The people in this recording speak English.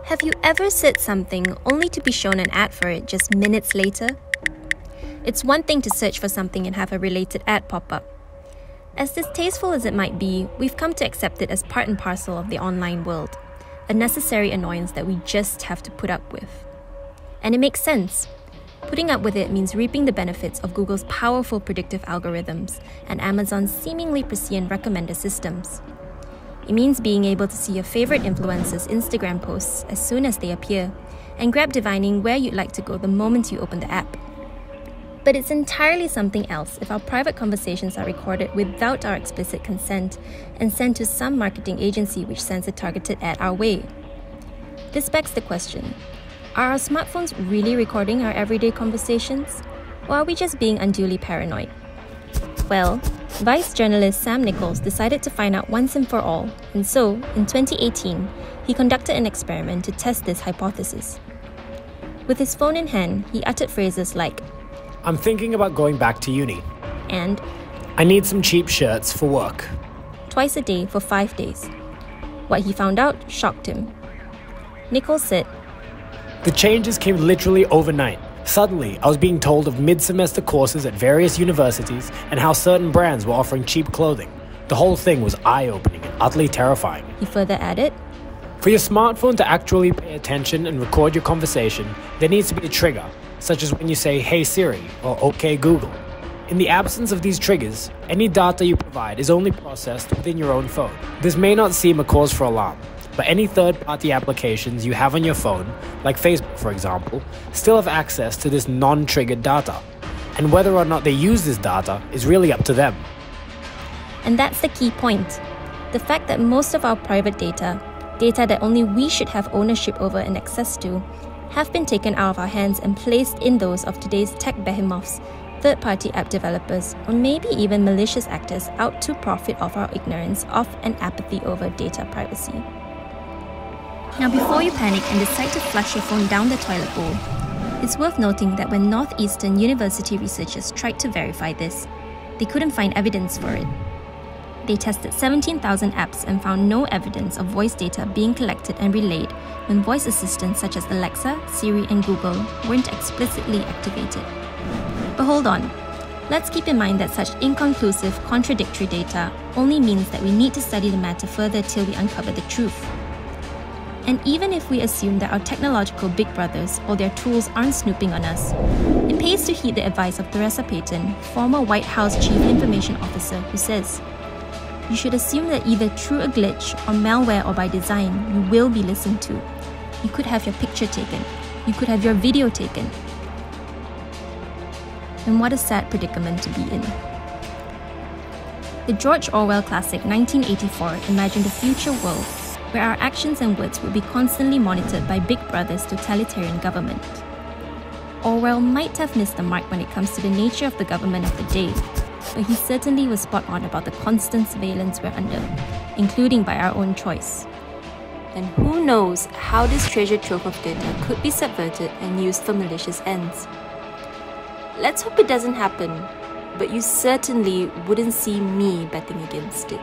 Have you ever said something only to be shown an ad for it just minutes later? It's one thing to search for something and have a related ad pop up. As distasteful as it might be, we've come to accept it as part and parcel of the online world, a necessary annoyance that we just have to put up with. And it makes sense. Putting up with it means reaping the benefits of Google's powerful predictive algorithms and Amazon's seemingly prescient recommender systems. It means being able to see your favorite influencers' Instagram posts as soon as they appear, and grab divining where you'd like to go the moment you open the app. But it's entirely something else if our private conversations are recorded without our explicit consent and sent to some marketing agency which sends a targeted ad our way. This begs the question, are our smartphones really recording our everyday conversations? Or are we just being unduly paranoid? Well, Vice journalist Sam Nichols decided to find out once and for all, and so, in 2018, he conducted an experiment to test this hypothesis. With his phone in hand, he uttered phrases like, "I'm thinking about going back to uni," and "I need some cheap shirts for work," twice a day for 5 days. What he found out shocked him. Nichols said, "The changes came literally overnight. Suddenly, I was being told of mid-semester courses at various universities and how certain brands were offering cheap clothing. The whole thing was eye-opening and utterly terrifying." He further added, "For your smartphone to actually pay attention and record your conversation, there needs to be a trigger, such as when you say, 'Hey Siri' or 'OK Google.' In the absence of these triggers, any data you provide is only processed within your own phone. This may not seem a cause for alarm, but any third-party applications you have on your phone, like Facebook for example, still have access to this non-triggered data. And whether or not they use this data is really up to them." And that's the key point. The fact that most of our private data that only we should have ownership over and access to, have been taken out of our hands and placed in those of today's tech behemoths, third-party app developers, or maybe even malicious actors out to profit off our ignorance of and apathy over data privacy. Now, before you panic and decide to flush your phone down the toilet bowl, it's worth noting that when Northeastern University researchers tried to verify this, they couldn't find evidence for it. They tested 17,000 apps and found no evidence of voice data being collected and relayed when voice assistants such as Alexa, Siri, and Google weren't explicitly activated. But hold on. Let's keep in mind that such inconclusive, contradictory data only means that we need to study the matter further till we uncover the truth. And even if we assume that our technological big brothers or their tools aren't snooping on us, it pays to heed the advice of Theresa Payton, former White House Chief Information Officer, who says, "You should assume that either through a glitch or malware or by design, you will be listened to. You could have your picture taken. You could have your video taken." And what a sad predicament to be in. The George Orwell classic 1984 imagined a future world where our actions and words would be constantly monitored by Big Brother's totalitarian government. Orwell might have missed the mark when it comes to the nature of the government of the day, but he certainly was spot on about the constant surveillance we're under, including by our own choice. And who knows how this treasure trove of data could be subverted and used for malicious ends. Let's hope it doesn't happen, but you certainly wouldn't see me betting against it.